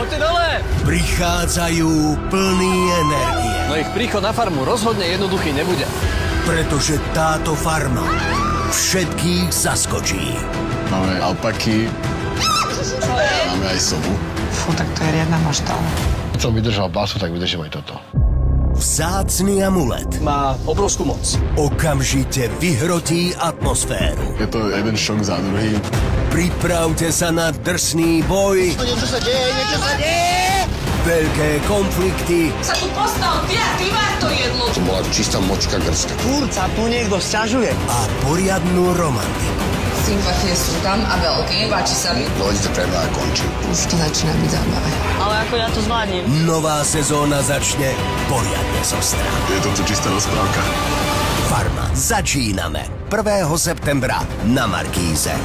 Poďte dole! Prichádzajú plný energie. No ich príchod na farmu rozhodne jednoduchý nebude. Pretože táto farma všetkých zaskočí. Máme alpaky, máme aj sovu. Fú, tak to je riadna maštála. Keď som vydržal basu, tak vydržím aj toto. Vzácny amulet Má obrovskú moc. okamžite vyhrotí atmosféru. Je to jeden šok za druhý. Pripravte sa na drsný boj. Niečo sa deje! Veľké konflikty Sa tu postav, ty máš to jedlo. To bola čistá močka grska. Kurca, tu niekto sťažuje. a poriadnu romantiku. Sympatie sú tam a veľké, páči sa mi. Dôležité pre mňa končí. Už to začína byť zaujímavé. Ale ako ja to zvládnem. Nová sezóna začne poriadne zostrá. Je to tu čistá rozprávka. Farma. Začíname 1. septembra na Markíze.